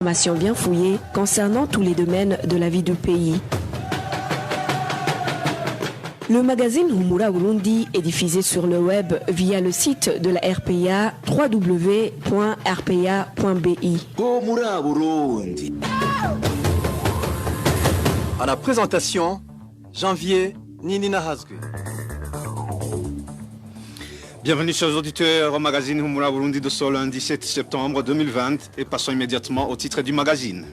Informations bien fouillées concernant tous les domaines de la vie du pays. Le magazine Humura Burundi est diffusé sur le web via le site de la RPA www.rpa.bi. Humura Burundi. À la présentation, Janvier Ninina Hazgue. Bienvenue chers auditeurs au magazine Humura Burundi de ce lundi 7 septembre 2020 et passons immédiatement au titre du magazine.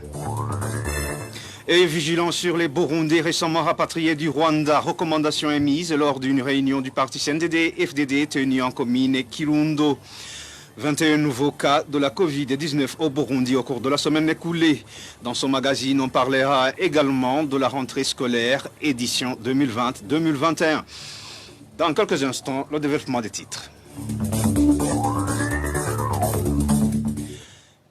Et vigilant sur les Burundais récemment rapatriés du Rwanda, recommandation émise lors d'une réunion du parti CNDD-FDD tenue en commune Kirundo. 21 nouveaux cas de la Covid-19 au Burundi au cours de la semaine écoulée. Dans ce magazine, on parlera également de la rentrée scolaire édition 2020-2021. Dans quelques instants, le développement des titres.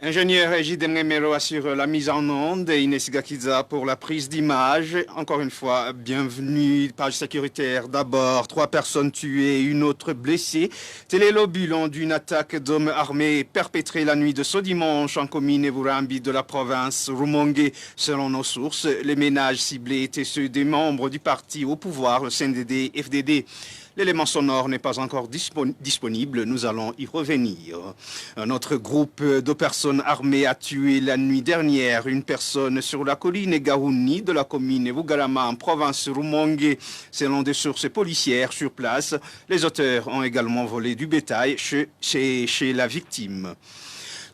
Ingénieur Egide Mnemero assure la mise en onde et Inès Gakiza pour la prise d'image. Encore une fois, bienvenue, page sécuritaire. D'abord, 3 personnes tuées et une autre blessée. Tel est le bilan d'une attaque d'hommes armés perpétrée la nuit de ce dimanche en commune Burambi de la province Rumongue. Selon nos sources, les ménages ciblés étaient ceux des membres du parti au pouvoir, le CNDD-FDD. L'élément sonore n'est pas encore disponible, nous allons y revenir. Un autre groupe de personnes armées a tué la nuit dernière une personne sur la colline Gahouni de la commune Bugarama en province Rumongue. Selon des sources policières sur place, les auteurs ont également volé du bétail chez la victime.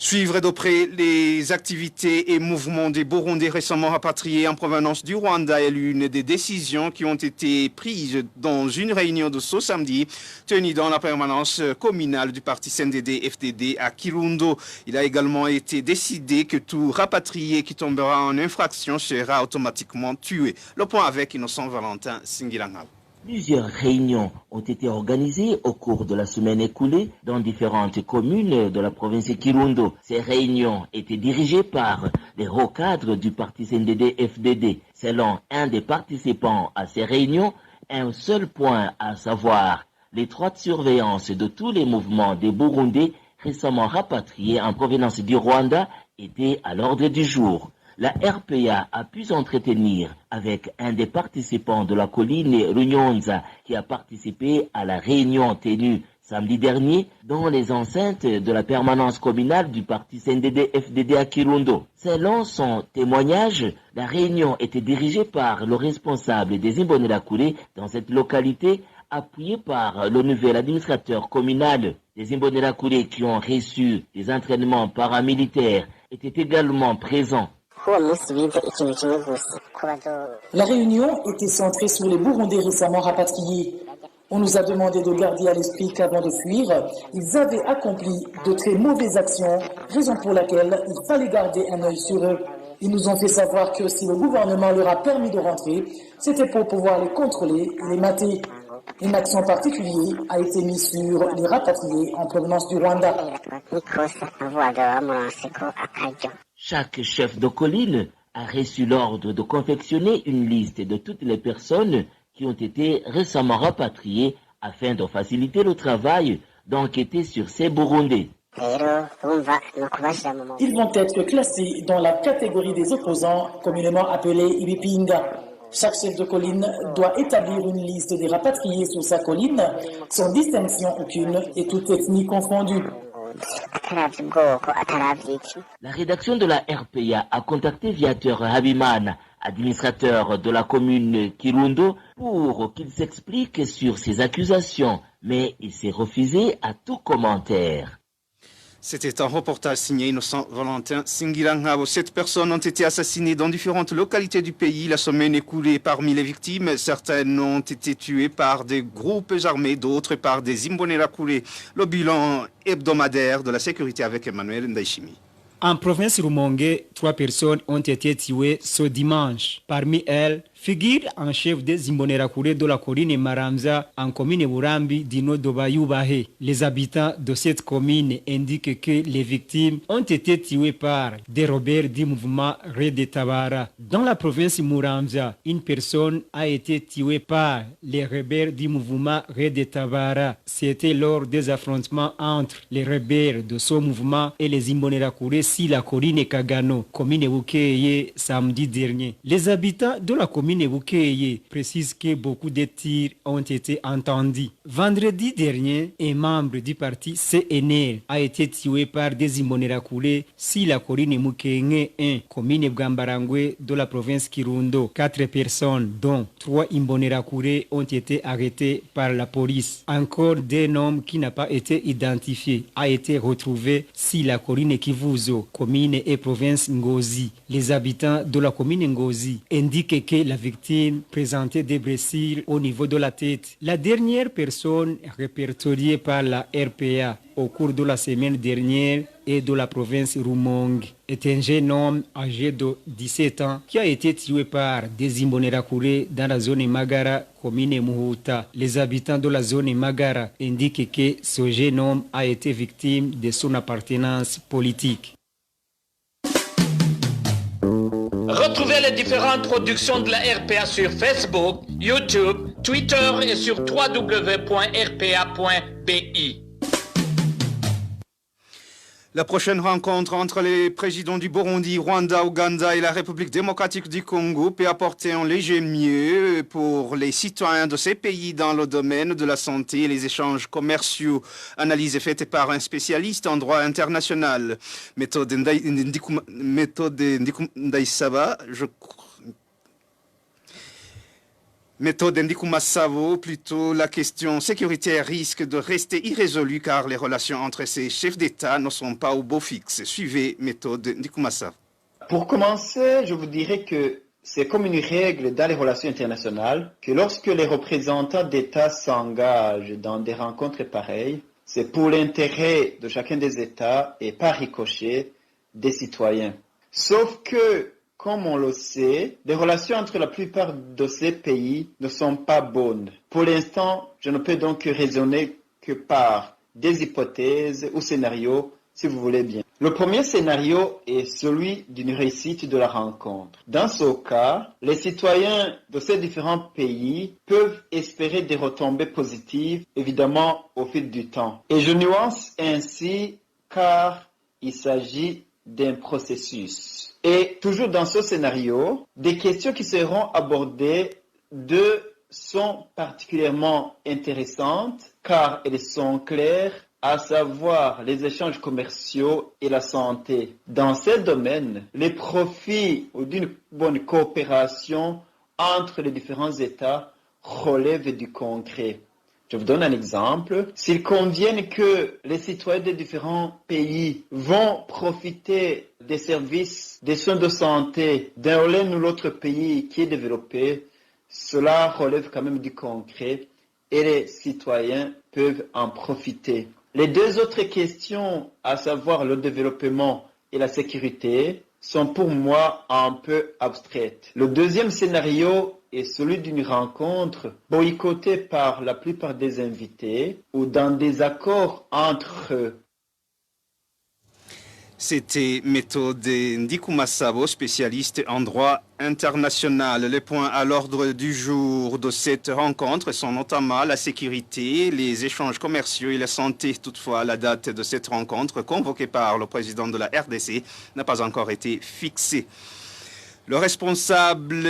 Suivre de près les activités et mouvements des Burundais récemment rapatriés en provenance du Rwanda est l'une des décisions qui ont été prises dans une réunion de ce samedi tenue dans la permanence communale du parti CNDD-FDD à Kirundo. Il a également été décidé que tout rapatrié qui tombera en infraction sera automatiquement tué. Le point avec Innocent Valentin Singilangab. Plusieurs réunions ont été organisées au cours de la semaine écoulée dans différentes communes de la province de Kirundo. Ces réunions étaient dirigées par les hauts cadres du parti CNDD-FDD. Selon un des participants à ces réunions, un seul point, à savoir l'étroite surveillance de tous les mouvements des Burundais récemment rapatriés en provenance du Rwanda, était à l'ordre du jour. La RPA a pu s'entretenir avec un des participants de la colline Runyonza qui a participé à la réunion tenue samedi dernier dans les enceintes de la permanence communale du parti CNDD-FDD à Kirundo. Selon son témoignage, la réunion était dirigée par le responsable des Imbonerakure dans cette localité, appuyé par le nouvel administrateur communal. Les Imbonerakure qui ont reçu des entraînements paramilitaires étaient également présents. La réunion était centrée sur les Burundais récemment rapatriés. On nous a demandé de garder à l'esprit qu'avant de fuir, ils avaient accompli de très mauvaises actions, raison pour laquelle il fallait garder un œil sur eux. Ils nous ont fait savoir que si le gouvernement leur a permis de rentrer, c'était pour pouvoir les contrôler et les mater. Une action particulière a été mise sur les rapatriés en provenance du Rwanda. Chaque chef de colline a reçu l'ordre de confectionner une liste de toutes les personnes qui ont été récemment rapatriées afin de faciliter le travail d'enquêter sur ces Burundais. Ils vont être classés dans la catégorie des opposants, communément appelés Ibipinga. Chaque chef de colline doit établir une liste des rapatriés sur sa colline, sans distinction aucune et toute ethnie confondue. La rédaction de la RPA a contacté Viateur Habiman, administrateur de la commune Kirundo, pour qu'il s'explique sur ces accusations, mais il s'est refusé à tout commentaire. C'était un reportage signé Innocent Valentin Singilangabo. 7 personnes ont été assassinées dans différentes localités du pays la semaine écoulée. Parmi les victimes, certaines ont été tuées par des groupes armés, d'autres par des Imbonerakure. Le bilan hebdomadaire de la sécurité avec Emmanuel Ndaishimi. En province Rumongue, 3 personnes ont été tuées ce dimanche. Parmi elles, Figure en chef des Imbonerakure de la colline Maramza en commune Burambi Dino Dobayubahe. Les habitants de cette commune indiquent que les victimes ont été tuées par des rebelles du mouvement Red Tabara. Dans la province Muramza, une personne a été tuée par les rebelles du mouvement Red Tabara. C'était lors des affrontements entre les rebelles de ce mouvement et les Imbonerakure si la colline Kagano, commune Bukeye, samedi dernier. Les habitants de la commune Bukeye précisent que beaucoup de tirs ont été entendus. Vendredi dernier, un membre du parti CNL a été tué par des Imbonerakure si la colline Mukenge 1, commune Bwambarangwe de la province Kirundo. 4 personnes, dont 3 Imbonerakure, ont été arrêtées par la police. Encore d'un homme qui n'a pas été identifié a été retrouvé si la colline Kivuzo, commune et province Ngozi. Les habitants de la commune Ngozi indiquent que la victime présentait des blessures au niveau de la tête. La dernière personne répertoriée par la RPA au cours de la semaine dernière est de la province Rumonge. Est un jeune homme âgé de 17 ans qui a été tué par des Imbonerakure dans la zone Magara, commune Muhuta. Les habitants de la zone Magara indiquent que ce jeune homme a été victime de son appartenance politique. Retrouvez les différentes productions de la RPA sur Facebook, YouTube, Twitter et sur www.rpa.bi. La prochaine rencontre entre les présidents du Burundi, Rwanda, Ouganda et la République démocratique du Congo peut apporter un léger mieux pour les citoyens de ces pays dans le domaine de la santé et les échanges commerciaux. Analyse faite par un spécialiste en droit international. Méthode Ndikumasabo, Méthode Ndikumasabo, plutôt la question sécuritaire risque de rester irrésolue car les relations entre ces chefs d'État ne sont pas au beau fixe. Suivez Méthode Ndikumasabo. Pour commencer, je vous dirais que c'est comme une règle dans les relations internationales que lorsque les représentants d'État s'engagent dans des rencontres pareilles, c'est pour l'intérêt de chacun des États et par ricochet des citoyens. Sauf que comme on le sait, les relations entre la plupart de ces pays ne sont pas bonnes. Pour l'instant, je ne peux donc raisonner que par des hypothèses ou scénarios, si vous voulez bien. Le premier scénario est celui d'une réussite de la rencontre. Dans ce cas, les citoyens de ces différents pays peuvent espérer des retombées positives, évidemment au fil du temps. Et je nuance ainsi car il s'agit d'un processus. Et toujours dans ce scénario, des questions qui seront abordées sont particulièrement intéressantes car elles sont claires, à savoir les échanges commerciaux et la santé. Dans ces domaines, les profits d'une bonne coopération entre les différents États relèvent du concret. Je vous donne un exemple. S'il convient que les citoyens des différents pays vont profiter des services, des soins de santé d'un l'un ou l'autre pays qui est développé, cela relève quand même du concret et les citoyens peuvent en profiter. Les deux autres questions, à savoir le développement et la sécurité, sont pour moi un peu abstraites. Le deuxième scénario est celui d'une rencontre boycottée par la plupart des invités ou dans des accords entre eux. C'était Méthode Ndikumasabo, spécialiste en droit international. Les points à l'ordre du jour de cette rencontre sont notamment la sécurité, les échanges commerciaux et la santé. Toutefois, la date de cette rencontre, convoquée par le président de la RDC, n'a pas encore été fixée. Le responsable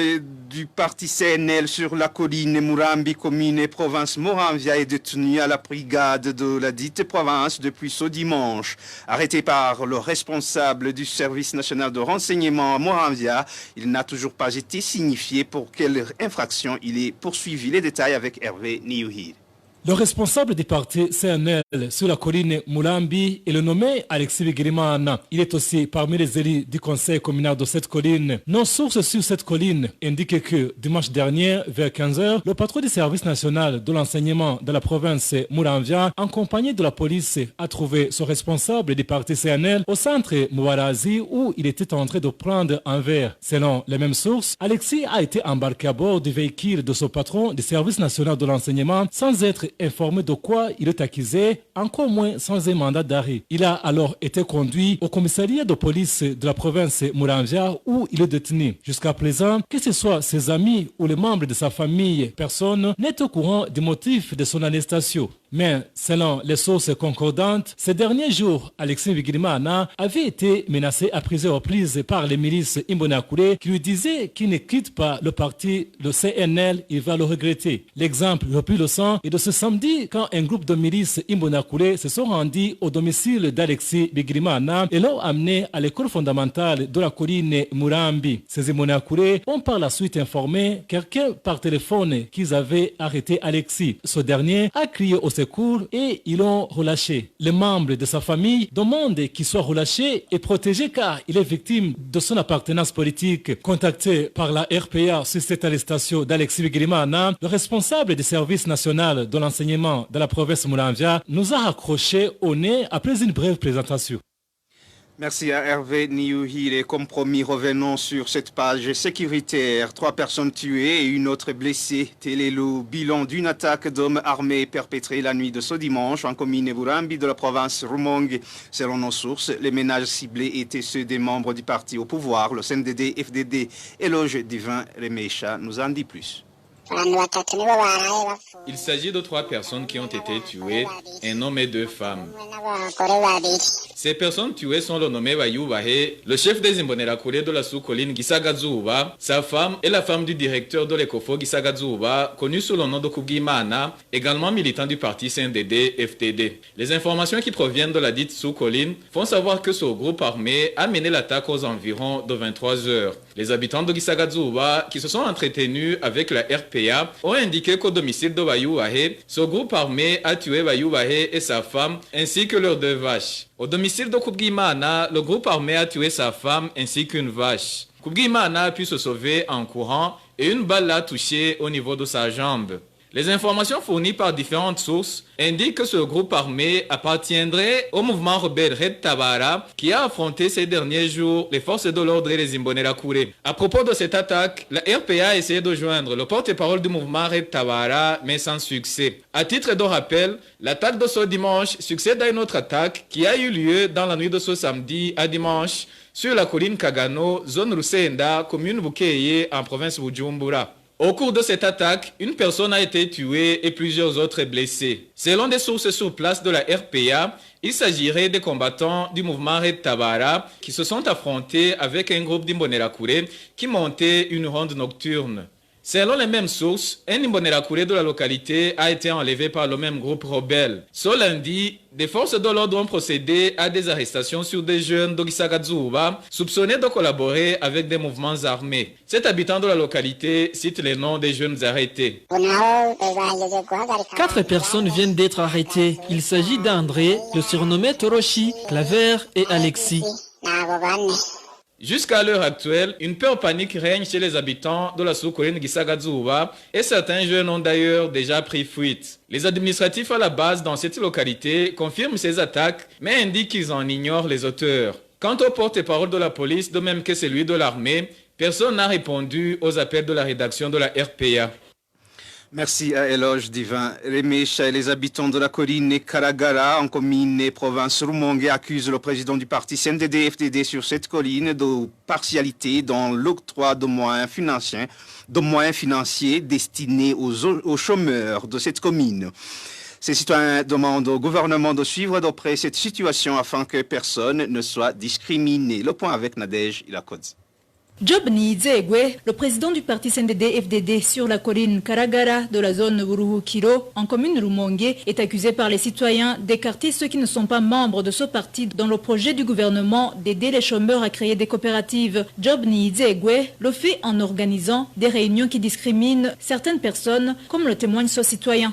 du parti CNL sur la colline Murambi, commune et province Moramvia, est détenu à la brigade de la dite province depuis ce dimanche. Arrêté par le responsable du service national de renseignement à Moramvia, il n'a toujours pas été signifié pour quelle infraction il est poursuivi. Les détails avec Hervé Niouhir. Le responsable du parti CNL sur la colline Murambi est le nommé Alexis Bigirimana. Il est aussi parmi les élus du conseil communal de cette colline. Nos sources sur cette colline indiquent que dimanche dernier, vers 15h, le patron du service national de l'enseignement de la province Muramvia, en compagnie de la police, a trouvé son responsable du parti CNL au centre Mouarazi où il était en train de prendre un verre. Selon les mêmes sources, Alexis a été embarqué à bord du véhicule de son patron du service national de l'enseignement sans être informé de quoi il est accusé, encore moins sans un mandat d'arrêt. Il a alors été conduit au commissariat de police de la province Muramvia où il est détenu. Jusqu'à présent, que ce soit ses amis ou les membres de sa famille, personne n'est au courant du motif de son arrestation. Mais selon les sources concordantes, ces derniers jours, Alexis Bigirimana avait été menacé à plusieurs reprises par les milices Imbonerakure qui lui disaient qu'il ne quitte pas le parti, le CNL, il va le regretter. L'exemple le plus récent est de ce samedi quand un groupe de milices Imbonerakure se sont rendus au domicile d'Alexis Bigirimana et l'ont amené à l'école fondamentale de la colline Murambi. Ces Imbonerakure ont par la suite informé quelqu'un par téléphone qu'ils avaient arrêté Alexis. Ce dernier a crié au secours et ils l'ont relâché. Les membres de sa famille demandent qu'il soit relâché et protégé car il est victime de son appartenance politique. Contacté par la RPA sur cette arrestation d'Alexis Bigirimana, le responsable du service national de l'enseignement de la province Muramvia nous a raccroché au nez après une brève présentation. Merci à Hervé Niouhi. Les compromis, revenons sur cette page sécuritaire. 3 personnes tuées et une autre blessée. Tel est le bilan d'une attaque d'hommes armés perpétrée la nuit de ce dimanche en commune Burambi de la province Rumongue. Selon nos sources, les ménages ciblés étaient ceux des membres du parti au pouvoir, le CNDD-FDD. Éloge Divin Remesha nous en dit plus. Il s'agit de 3 personnes qui ont été tuées, un homme et 2 femmes. Ces personnes tuées sont le nommé Wayubahe, le chef des Imbonerakure de la sous-colline Gisagazuba, sa femme et la femme du directeur de l'Ecofo Gisagazuba, connu sous le nom de Kugimana, également militant du parti CNDD-FDD. Les informations qui proviennent de la dite sous-colline font savoir que ce groupe armé a mené l'attaque aux environs de 23 heures. Les habitants de Gisagazuba, qui se sont entretenus avec la RPA, ont indiqué qu'au domicile de Wayubahe, ce groupe armé a tué Wayubahe et sa femme, ainsi que leurs 2 vaches. Au domicile de Kubgimana, le groupe armé a tué sa femme ainsi qu'une vache. Kubgimana a pu se sauver en courant et une balle l'a touché au niveau de sa jambe. Les informations fournies par différentes sources indiquent que ce groupe armé appartiendrait au mouvement rebelle Red Tabara qui a affronté ces derniers jours les forces de l'ordre et les Imbonerakure. À propos de cette attaque, la RPA a essayé de joindre le porte-parole du mouvement Red Tabara, mais sans succès. À titre de rappel, l'attaque de ce dimanche succède à une autre attaque qui a eu lieu dans la nuit de ce samedi à dimanche sur la colline Kagano, zone Rusenda, commune Bukeye, en province Bujumbura. Au cours de cette attaque, une personne a été tuée et plusieurs autres blessées. Selon des sources sur place de la RPA, il s'agirait des combattants du mouvement Red Tabara qui se sont affrontés avec un groupe d'Imbonerakure qui montait une ronde nocturne. Selon les mêmes sources, un Imbonerakure de la localité a été enlevé par le même groupe rebelle. Ce lundi, des forces de l'ordre ont procédé à des arrestations sur des jeunes d'Ogisagazuba soupçonnés de collaborer avec des mouvements armés. Cet habitant de la localité cite les noms des jeunes arrêtés. 4 personnes viennent d'être arrêtées. Il s'agit d'André, le surnommé Toroshi, Claver et Alexis. Jusqu'à l'heure actuelle, une peur panique règne chez les habitants de la sous-colline Gisagazuba et certains jeunes ont d'ailleurs déjà pris fuite. Les administratifs à la base dans cette localité confirment ces attaques mais indiquent qu'ils en ignorent les auteurs. Quant au porte-parole de la police, de même que celui de l'armée, personne n'a répondu aux appels de la rédaction de la RPA. Merci à Éloge Divin Remesha. Et les habitants de la colline Karagara en commune et province Rumongue accusent le président du parti CNDD-FDD sur cette colline de partialité dans l'octroi de moyens financiers destinés aux chômeurs de cette commune. Ces citoyens demandent au gouvernement de suivre de près cette situation afin que personne ne soit discriminé. Le point avec Nadège Ilakodzi. Job Nizegwe, le président du parti CNDD-FDD sur la colline Karagara de la zone Buruhukiro, en commune Rumongue, est accusé par les citoyens d'écarter ceux qui ne sont pas membres de ce parti dans le projet du gouvernement d'aider les chômeurs à créer des coopératives. Job Nizegwe le fait en organisant des réunions qui discriminent certaines personnes, comme le témoigne ce citoyen.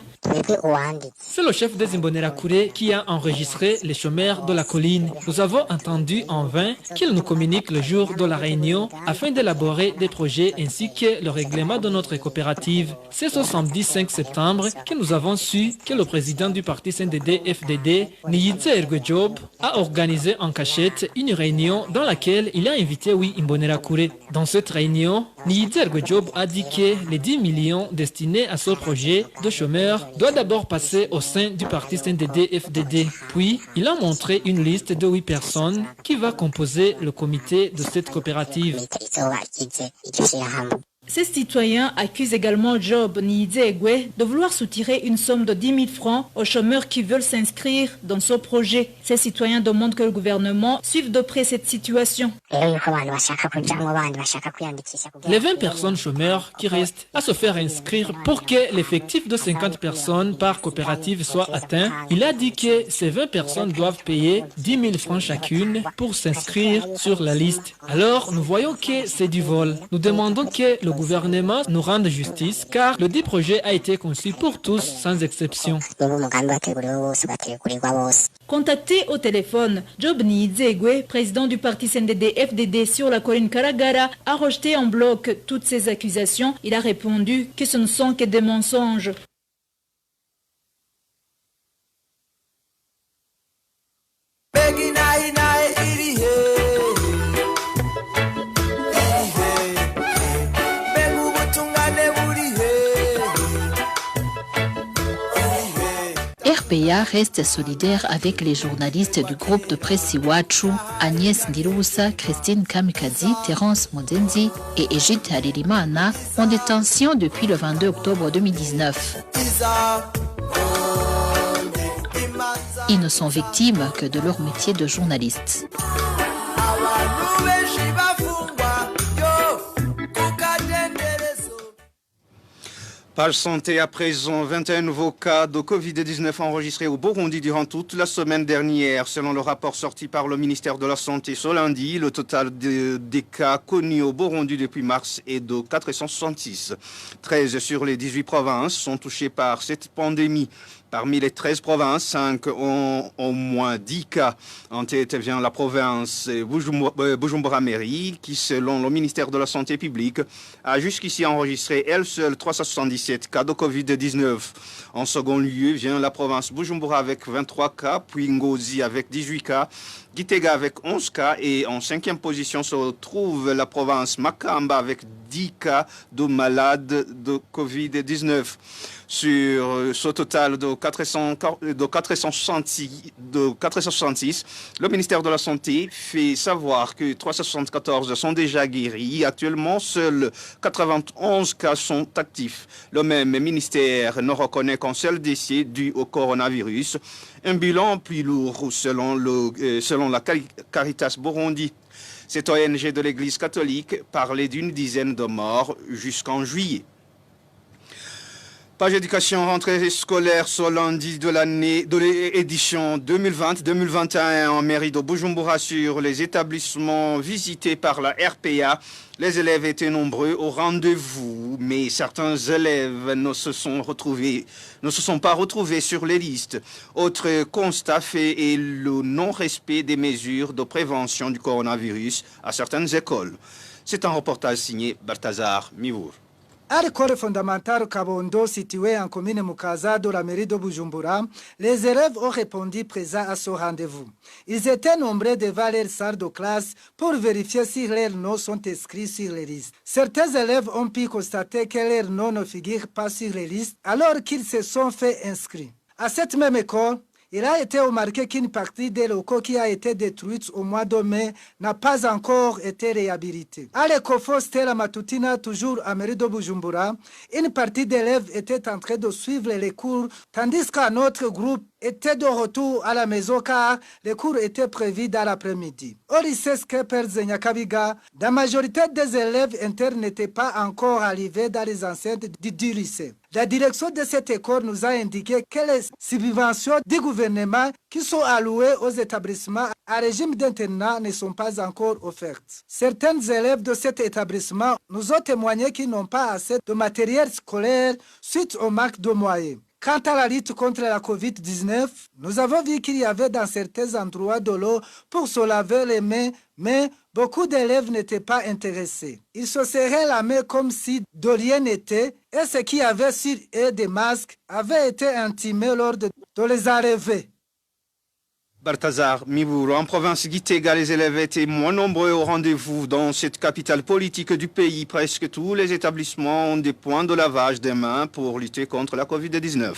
C'est le chef des Imbonerakure qui a enregistré les chômeurs de la colline. Nous avons entendu en vain qu'il nous communique le jour de la réunion afin d'élaborer des projets ainsi que le règlement de notre coopérative. C'est ce samedi 5 septembre que nous avons su que le président du parti CNDD-FDD, Niyidze Ergwejob, a organisé en cachette une réunion dans laquelle il a invité Imbonerakure. Dans cette réunion, Niyidze Ergwejob a dit que les 10 millions destinés à ce projet de chômeurs doivent d'abord passer au sein du parti CNDD-FDD. Puis, il a montré une liste de 8 personnes qui va composer le comité de cette coopérative. Ces citoyens accusent également Job Niyidze Egwe de vouloir soutirer une somme de 10 000 francs aux chômeurs qui veulent s'inscrire dans ce projet. Ces citoyens demandent que le gouvernement suive de près cette situation. Les 20 personnes chômeurs qui restent à se faire inscrire pour que l'effectif de 50 personnes par coopérative soit atteint, il a dit que ces 20 personnes doivent payer 10 000 francs chacune pour s'inscrire sur la liste. Alors, nous voyons que c'est du vol. Nous demandons que le gouvernement nous rende justice car le dit projet a été conçu pour tous sans exception. Contacté au téléphone, Job Niyidze Egwe, président du parti CNDD-FDD sur la colline Karagara, a rejeté en bloc toutes ces accusations. Il a répondu que ce ne sont que des mensonges. RPA reste solidaire avec les journalistes du groupe de presse Iwachu, Agnès Ndirubusa, Christine Kamikazi, Terence Modenzi et Egide Haririmana, en détention depuis le 22 octobre 2019. Ils ne sont victimes que de leur métier de journaliste. Page santé à présent, 21 nouveaux cas de Covid-19 enregistrés au Burundi durant toute la semaine dernière. Selon le rapport sorti par le ministère de la Santé ce lundi, le total des cas connus au Burundi depuis mars est de 466. 13 sur les 18 provinces sont touchées par cette pandémie. Parmi les 13 provinces, 5 ont au moins 10 cas. En tête vient la province Bujumbura-Mairie, qui, selon le ministère de la Santé publique, a jusqu'ici enregistré elle seule 377 cas de Covid-19. En second lieu vient la province Bujumbura avec 23 cas, puis Ngozi avec 18 cas, Gitega avec 11 cas et en cinquième position se trouve la province Makamba avec 10 cas de malades de Covid-19. Sur ce total de 466, le ministère de la Santé fait savoir que 374 sont déjà guéris. Actuellement, seuls 91 cas sont actifs. Le même ministère ne reconnaît qu'un seul décès dû au coronavirus. Un bilan plus lourd selon la Caritas Burundi. Cette ONG de l'Église catholique parlait d'une dizaine de morts jusqu'en juillet. Page éducation, rentrée scolaire ce lundi de l'année de l'édition 2020-2021 en mairie de Bujumbura sur les établissements visités par la RPA. Les élèves étaient nombreux au rendez-vous, mais certains élèves ne se sont pas retrouvés sur les listes. Autre constat fait est le non-respect des mesures de prévention du coronavirus à certaines écoles. C'est un reportage signé Balthazar Mivour. À l'école fondamentale Kabondo, située en commune Mukaza de la mairie de Bujumbura, les élèves ont répondu présents à ce rendez-vous. Ils étaient nombreux devant leur salle de classe pour vérifier si leurs noms sont inscrits sur les listes. Certains élèves ont pu constater que leurs noms ne figurent pas sur les listes alors qu'ils se sont fait inscrits. À cette même école, il a été remarqué qu'une partie des locaux qui a été détruite au mois de mai n'a pas encore été réhabilitée. À l'école Stella Matutina, toujours à mairie de Bujumbura, une partie d'élèves était en train de suivre les cours, tandis qu'un autre groupe était de retour à la maison car les cours étaient prévus dans l'après-midi. Au lycée Skepers de Nyakabiga, la majorité des élèves internes n'étaient pas encore arrivés dans les enceintes du lycée. La direction de cette école nous a indiqué que les subventions du gouvernement qui sont allouées aux établissements à régime d'internat ne sont pas encore offertes. Certains élèves de cet établissement nous ont témoigné qu'ils n'ont pas assez de matériel scolaire suite au manque de moyens. Quant à la lutte contre la Covid-19, nous avons vu qu'il y avait dans certains endroits de l'eau pour se laver les mains, mais beaucoup d'élèves n'étaient pas intéressés. Ils se serraient la main comme si de rien n'était, et ceux qui avaient sur eux des masques avaient été intimés lors de les enlever. Balthazar Mibouro, en province Gitega, les élèves étaient moins nombreux au rendez-vous dans cette capitale politique du pays. Presque tous les établissements ont des points de lavage des mains pour lutter contre la Covid-19.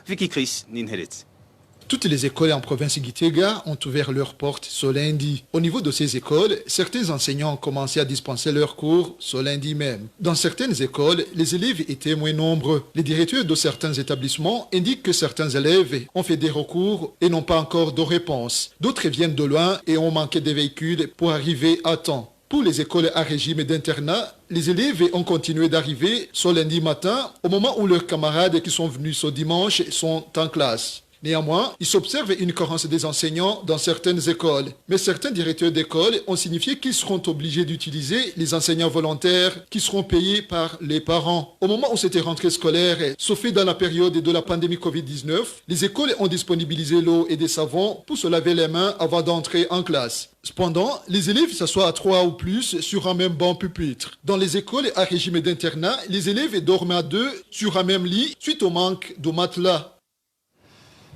Vicky Chris, Ninhelet. Toutes les écoles en province Gitega ont ouvert leurs portes ce lundi. Au niveau de ces écoles, certains enseignants ont commencé à dispenser leurs cours ce lundi même. Dans certaines écoles, les élèves étaient moins nombreux. Les directeurs de certains établissements indiquent que certains élèves ont fait des recours et n'ont pas encore de réponse. D'autres viennent de loin et ont manqué de véhicules pour arriver à temps. Pour les écoles à régime d'internat, les élèves ont continué d'arriver ce lundi matin au moment où leurs camarades qui sont venus ce dimanche sont en classe. Néanmoins, il s'observe une carence des enseignants dans certaines écoles. Mais certains directeurs d'école ont signifié qu'ils seront obligés d'utiliser les enseignants volontaires qui seront payés par les parents. Au moment où cette rentrée scolaire se fait dans la période de la pandémie Covid-19, les écoles ont disponibilisé l'eau et des savons pour se laver les mains avant d'entrer en classe. Cependant, les élèves s'assoient à 3 ou plus sur un même banc pupitre. Dans les écoles à régime d'internat, les élèves dorment à 2 sur un même lit suite au manque de matelas.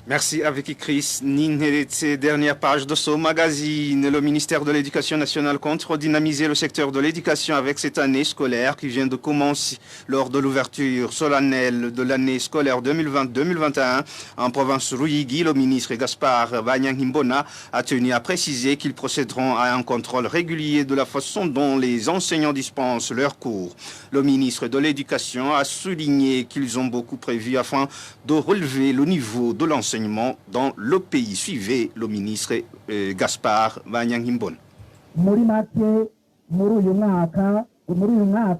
Merci avec Chris Ninhelet. Dernière page de ce magazine. Le ministère de l'Éducation nationale compte redynamiser le secteur de l'éducation avec cette année scolaire qui vient de commencer. Lors de l'ouverture solennelle de l'année scolaire 2020-2021 en province Ruyigi, le ministre Gaspard Banyangimbona a tenu à préciser qu'ils procéderont à un contrôle régulier de la façon dont les enseignants dispensent leurs cours. Le ministre de l'Éducation a souligné qu'ils ont beaucoup prévu afin de relever le niveau de l'enseignement dans le pays. Suivez le ministre Gaspard Banyangimbona. Muri make muri uyu mwaka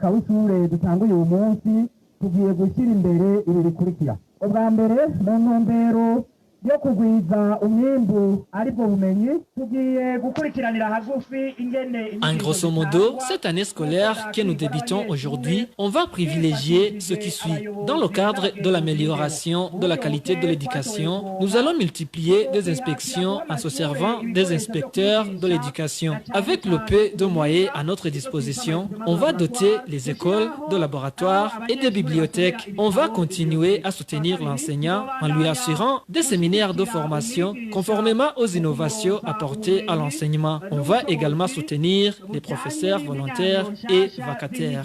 w'ishure dutanguye uyu munsi tugiye gushyira imbere ibi bikurikira. Ubwa mbere mu ntumbero yo kugwiza umwimbu aribwo bumenyi tugiye gukurikiranira hagufi ingene. En grosso modo, cette année scolaire que nous débutons aujourd'hui, on va privilégier ce qui suit. Dans le cadre de l'amélioration de la qualité de l'éducation, nous allons multiplier des inspections en se servant des inspecteurs de l'éducation. Avec le peu de moyens à notre disposition, on va doter les écoles de laboratoires et de bibliothèques. On va continuer à soutenir l'enseignant en lui assurant des séminaires de formation conformément aux innovations apportées à l'enseignement. On va également soutenir les professeurs volontaires et vacataires.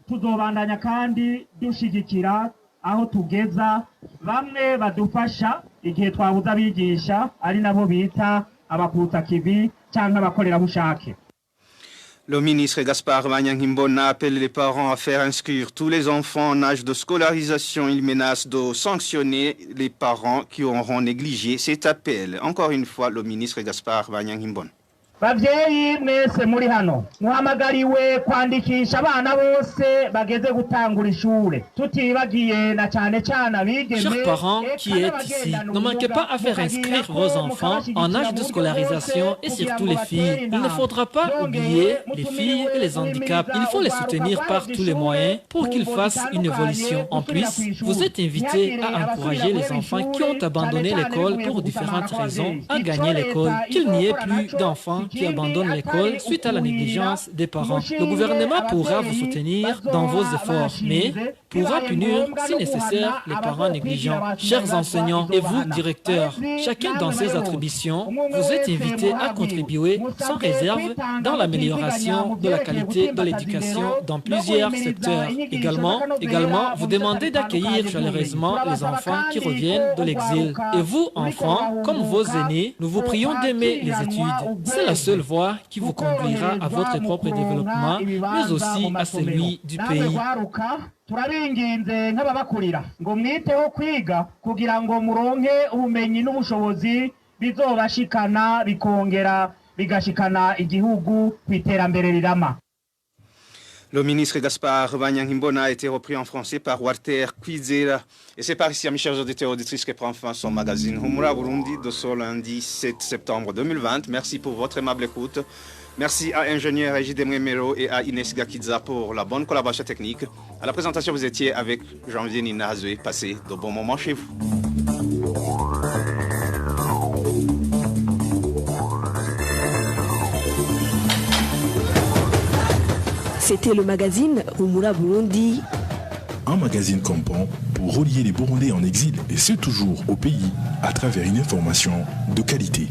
Tuzobandanya kandi dushigikira aho tugeza bamwe badufasha igihe twabuze abigisha ari nabo bita abakutsa kivi cyangwa abakorerabushake. Le ministre Gaspard Banyangimbona appelle les parents à faire inscrire tous les enfants en âge de scolarisation. Il menace de sanctionner les parents qui auront négligé cet appel. Encore une fois, le ministre Gaspard Banyangimbona. Bavyeyi mwese muri hano muhamagariwe kwandikisha abana bose bageze gutangura ishure tutibagiye na cyane cyane abigeme. Chers parents qui êtes ici, ne manquez pas à faire inscrire vos enfants en âge de scolarisation et surtout les filles. Il ne faudra pas oublier les filles et les handicaps. Il faut les soutenir par tous les moyens pour qu'ils fassent une évolution. En plus, vous êtes invités à encourager les enfants qui ont abandonné l'école pour différentes raisons à gagner l'école. Qu'il n'y ait plus d'enfants qui abandonnent l'école suite à la négligence des parents. Le gouvernement pourra vous soutenir dans vos efforts, mais pourra punir, si nécessaire, les parents négligents. Chers enseignants et vous, directeurs, chacun dans ses attributions, vous êtes invités à contribuer sans réserve dans l'amélioration de la qualité de l'éducation dans plusieurs secteurs. Également, vous demandez d'accueillir chaleureusement les enfants qui reviennent de l'exil. Et vous, enfants, comme vos aînés, nous vous prions d'aimer les études. C'est la seule voie qui vous conduira à votre propre développement, mais aussi à celui du pays. Turabinginze nk'ababakurira ngo mwiteho kwiga kugira ngo muronke ubumenyi n'ubushobozi bizobashikana bikongera bigashikana igihugu kwiterambere rirama. Le ministre Gaspard Banyangimbona a été repris en français par Walter Kwizera. Et c'est par ici, mes chers auditeurs et auditrices, que prend fin son magazine Humura Burundi de ce lundi 7 septembre 2020. Merci pour votre aimable écoute. Merci à ingénieur Ejide Mwemero et à Inès Gakidza pour la bonne collaboration technique. À la présentation, vous étiez avec Janvier Nina Hazoué. Passez de bons moments chez vous. C'était le magazine Humura Burundi. Un magazine campant pour relier les Burundais en exil et ceux toujours au pays à travers une information de qualité.